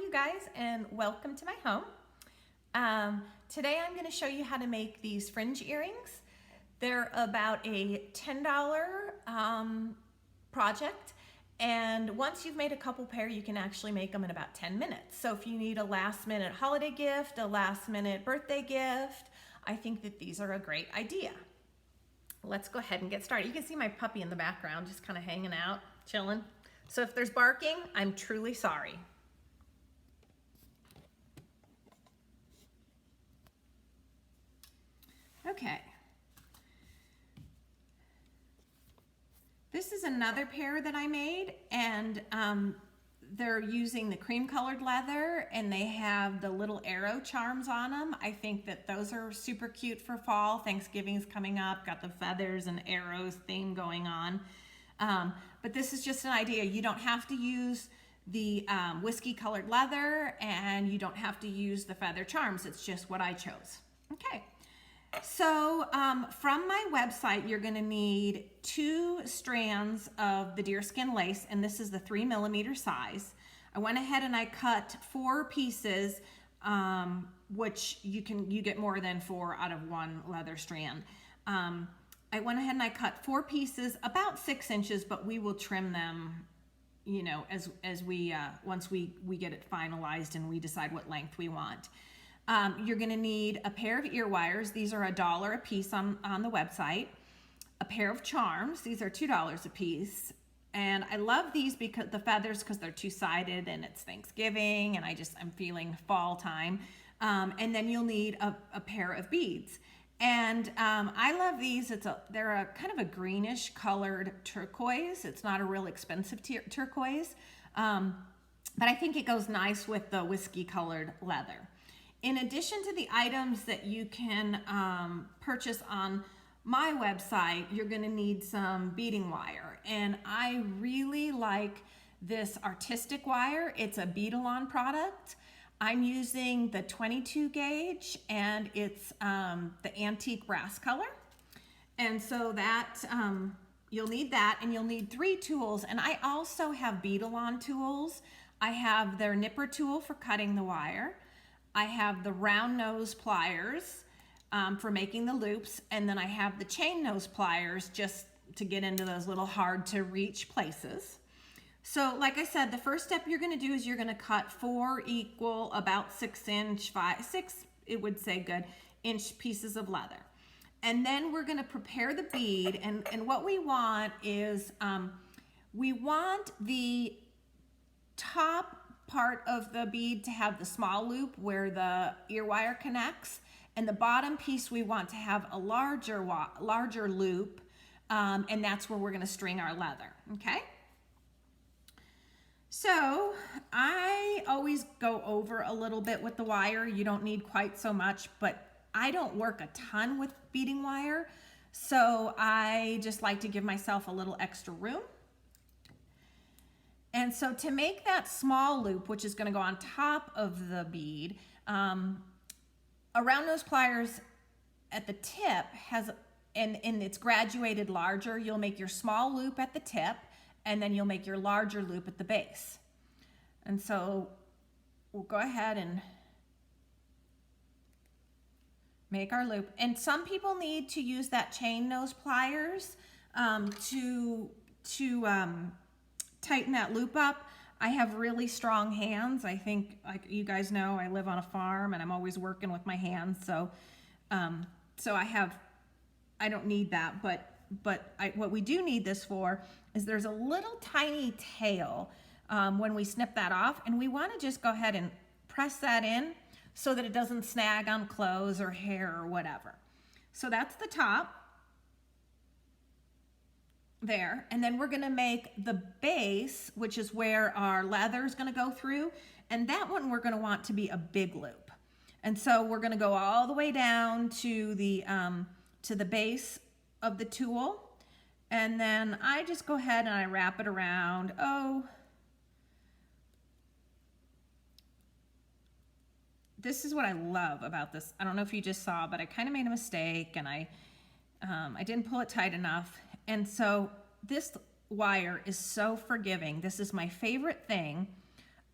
you guys, and welcome to my home. Today I'm going to show you how to make these fringe earrings. They're about a $10 project, and once you've made a couple pair, you can actually make them in about 10 minutes. So if you need a last minute holiday gift, a last minute birthday gift, I think that these are a great idea. Let's go ahead and get started. You can see my puppy in the background just kind of hanging out, chilling. So if there's barking, I'm truly sorry. Okay. This is another pair that I made, and they're using the cream colored leather, and they have the little arrow charms on them. I think that those are super cute for fall. Thanksgiving's coming up, got the feathers and arrows theme going on. But this is just an idea. You don't have to use the whiskey colored leather, and you don't have to use the feather charms. It's just what I chose. Okay. So from my website, you're going to need 2 strands of the deerskin lace, and this is the 3mm size. I went ahead and I cut 4 pieces, which you get more than 4 out of 1 leather strand. I went ahead and I cut 4 pieces, about 6 inches, but we will trim them, you know, as we once we get it finalized and we decide what length we want. You're going to need a pair of ear wires. These are $1 a piece on the website. A pair of charms. These are $2 a piece. And I love these because the feathers, because they're two-sided and it's Thanksgiving and I'm feeling fall time. And then you'll need a pair of beads. And I love these. They're a kind of a greenish colored turquoise. It's not a real expensive turquoise, but I think it goes nice with the whiskey colored leather. In addition to the items that you can purchase on my website, you're going to need some beading wire. And I really like this artistic wire. It's a bead-along product. I'm using the 22 gauge, and it's the antique brass color. And so that you'll need that, and you'll need 3 tools. And I also have bead-along tools. I have their nipper tool for cutting the wire. I have the round nose pliers for making the loops, and then I have the chain nose pliers just to get into those little hard to reach places. So like I said, the first step you're going to do is you're going to cut 4 equal, about 6 inch, 6, it would say good, inch pieces of leather. And then we're going to prepare the bead, and what we want is, we want the top part of the bead to have the small loop where the ear wire connects, and the bottom piece we want to have a larger loop, and that's where we're going to string our leather. Okay, so I always go over a little bit with the wire. You don't need quite so much, but I don't work a ton with beading wire, so I just like to give myself a little extra room. And so to make that small loop, which is going to go on top of the bead, a round nose pliers at the tip has, and it's graduated larger. You'll make your small loop at the tip, and then you'll make your larger loop at the base. And so we'll go ahead and make our loop. And some people need to use that chain nose pliers to tighten that loop up. I have really strong hands. I think, like you guys know, I live on a farm and I'm always working with my hands. So, I don't need that, but what we do need this for is there's a little tiny tail when we snip that off, and we want to just go ahead and press that in so that it doesn't snag on clothes or hair or whatever. So that's the top. There, and then we're going to make the base, which is where our leather is going to go through, and that one we're going to want to be a big loop. And so we're going to go all the way down to the base of the tool, and then I just go ahead and I wrap it around. This is what I love about this. I don't know if you just saw, but I kind of made a mistake, and I didn't pull it tight enough. And so this wire is so forgiving. This is my favorite thing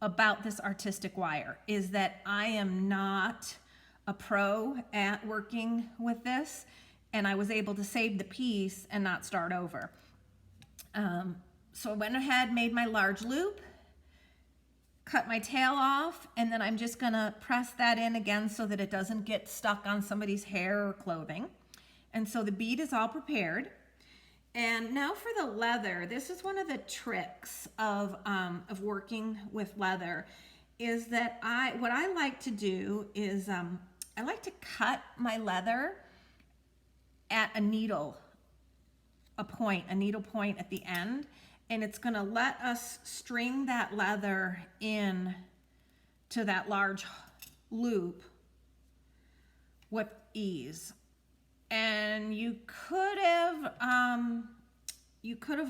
about this artistic wire is that I am not a pro at working with this, and I was able to save the piece and not start over. So I went ahead, made my large loop, cut my tail off, and then I'm just gonna press that in again so that it doesn't get stuck on somebody's hair or clothing. And so the bead is all prepared. And now for the leather, this is one of the tricks of working with leather, is that what I like to do is I like to cut my leather at a needle point at the end, and it's gonna let us string that leather in to that large loop with ease. And you could have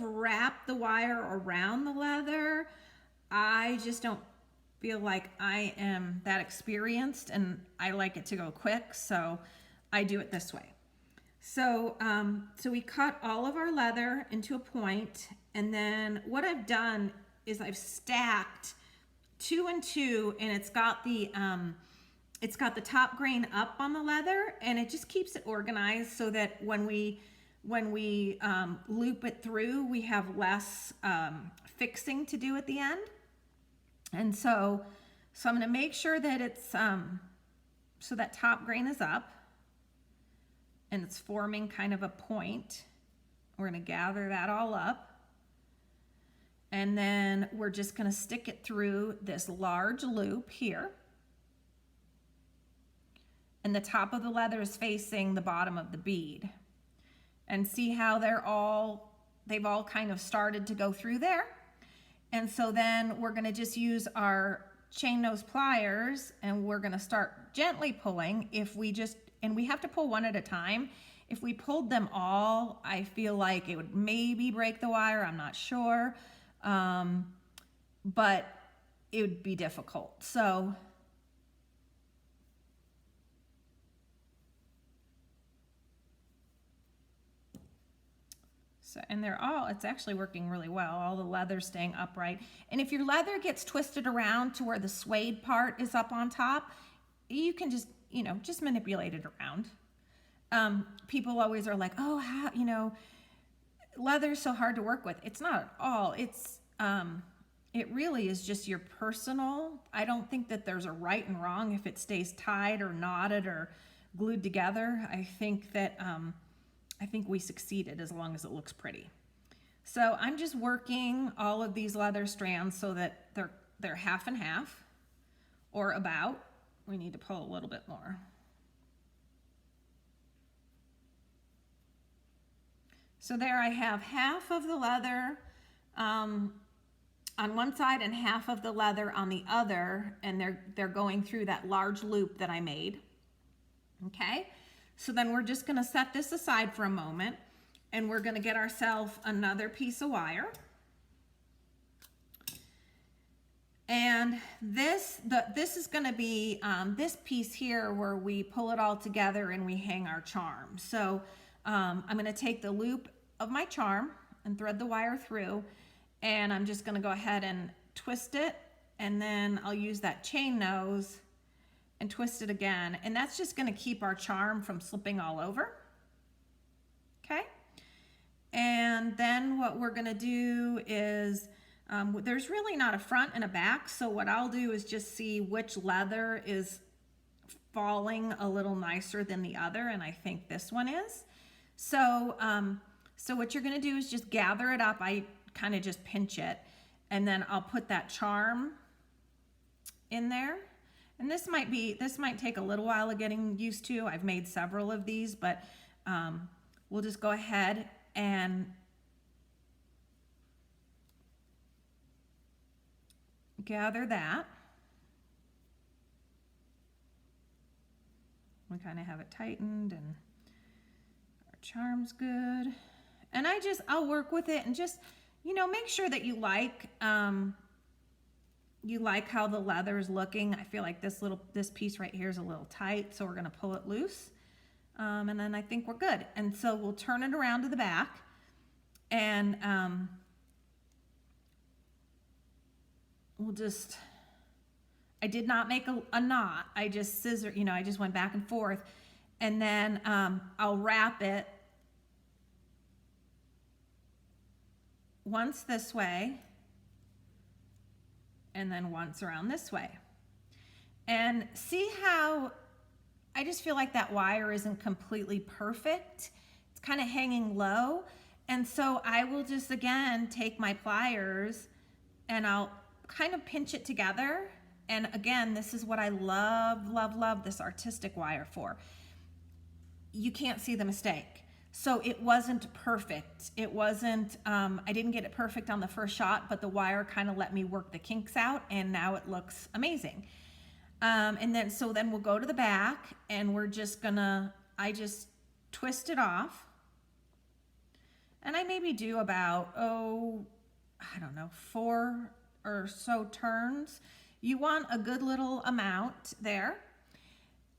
wrapped the wire around the leather. I just don't feel like I am that experienced, and I like it to go quick, so I do it this way. So, so we cut all of our leather into a point, and then what I've done is I've stacked 2 and 2, and it's got the top grain up on the leather, and it just keeps it organized so that when we loop it through, we have less fixing to do at the end. And so I'm going to make sure that it's so that top grain is up and it's forming kind of a point. We're going to gather that all up, and then we're just going to stick it through this large loop here. And the top of the leather is facing the bottom of the bead. And see how they've all kind of started to go through there. And so then we're gonna just use our chain nose pliers, and we're gonna start gently pulling. And we have to pull one at a time. If we pulled them all, I feel like it would maybe break the wire, I'm not sure. But it would be difficult. So and it's actually working really well. All the leather's staying upright. And if your leather gets twisted around to where the suede part is up on top, you can just manipulate it around. People always are like, oh, how, leather's so hard to work with. It's not at all. It really is just your personal. I don't think that there's a right and wrong if it stays tied or knotted or glued together. I think we succeeded as long as it looks pretty. So I'm just working all of these leather strands so that they're half and half, or about. We need to pull a little bit more. So there I have half of the leather on one side and half of the leather on the other, and they're going through that large loop that I made. Okay? So then we're just going to set this aside for a moment, and we're going to get ourselves another piece of wire. And this is going to be this piece here where we pull it all together and we hang our charm. So I'm going to take the loop of my charm and thread the wire through, and I'm just going to go ahead and twist it, and then I'll use that chain nose and twist it again, and that's just going to keep our charm from slipping all over. Okay, and then what we're going to do is there's really not a front and a back, so what I'll do is just see which leather is falling a little nicer than the other, and I think this one is. So what you're going to do is just gather it up. I kind of just pinch it, and then I'll put that charm in there. And this might take a little while of getting used to. I've made several of these, but we'll just go ahead and gather that. We kind of have it tightened, and our charm's good. And I'll work with it and just, make sure that you like how the leather is looking. I feel like this piece right here is a little tight, so we're going to pull it loose. And then I think we're good. And so we'll turn it around to the back, and we'll just I did not make a knot. I just scissor, I just went back and forth. And then I'll wrap it once this way and then once around this way. And see how I just feel like that wire isn't completely perfect. It's kind of hanging low. And so I will just, again, take my pliers and I'll kind of pinch it together. And again, this is what I love, love, love this artistic wire for. You can't see the mistake. So it wasn't perfect. It wasn't, I didn't get it perfect on the first shot, but the wire kind of let me work the kinks out, and now it looks amazing. And then we'll go to the back, and we're just gonna, I just twist it off. And I maybe do about, I don't know, 4 or so turns. You want a good little amount there.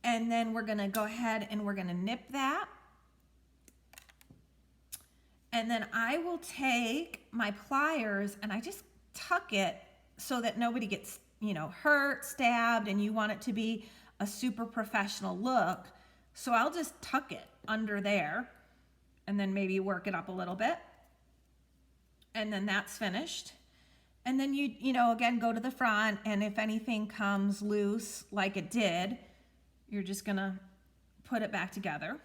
And then we're gonna go ahead and we're gonna nip that. And then I will take my pliers and I just tuck it so that nobody gets, hurt, stabbed, and you want it to be a super professional look. So I'll just tuck it under there and then maybe work it up a little bit. And then that's finished. And then you again, go to the front, and if anything comes loose like it did, you're just gonna put it back together.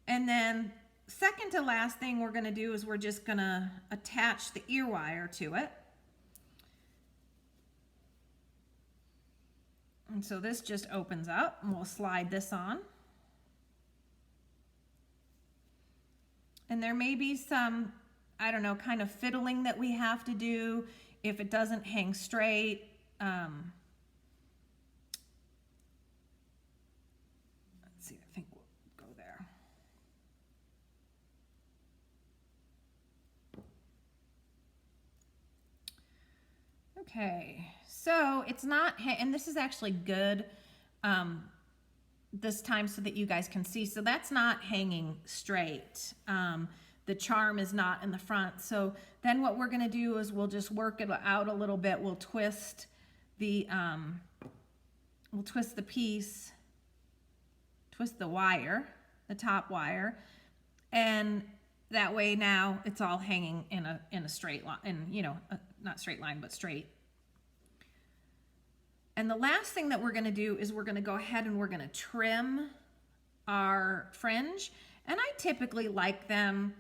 And then second to last thing we're gonna do is we're just gonna attach the ear wire to it. And so this just opens up, and we'll slide this on. And there may be some, I don't know, kind of fiddling that we have to do if it doesn't hang straight. Let's see, I think we'll go there. Okay, so it's not, and this is actually good this time so that you guys can see. So that's not hanging straight. The charm is not in the front. So then what we're gonna do is we'll just work it out a little bit. We'll twist the piece, twist the wire, the top wire, and that way now it's all hanging in a straight line, not straight line, but straight. And the last thing that we're gonna do is we're gonna go ahead and we're gonna trim our fringe. And I typically like them,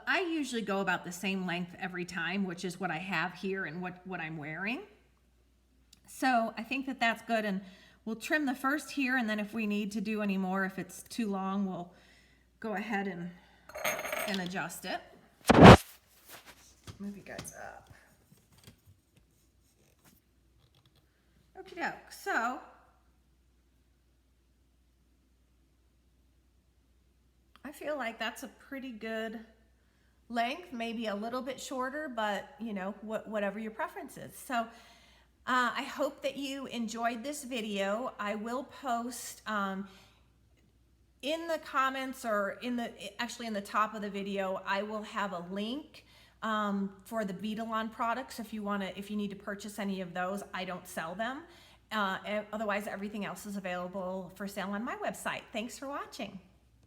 I usually go about the same length every time, which is what I have here and what I'm wearing. So I think that that's good, and we'll trim the first here, and then if we need to do any more, if it's too long, we'll go ahead and adjust it. Move you guys up. Okie doke, so I feel like that's a pretty good length, maybe a little bit shorter, but whatever your preference is. So I hope that you enjoyed this video. I will post in the comments, or actually in the top of the video, I will have a link for the Beadalon products if you need to purchase any of those. I don't sell them. Otherwise, everything else is available for sale on my website. Thanks for watching.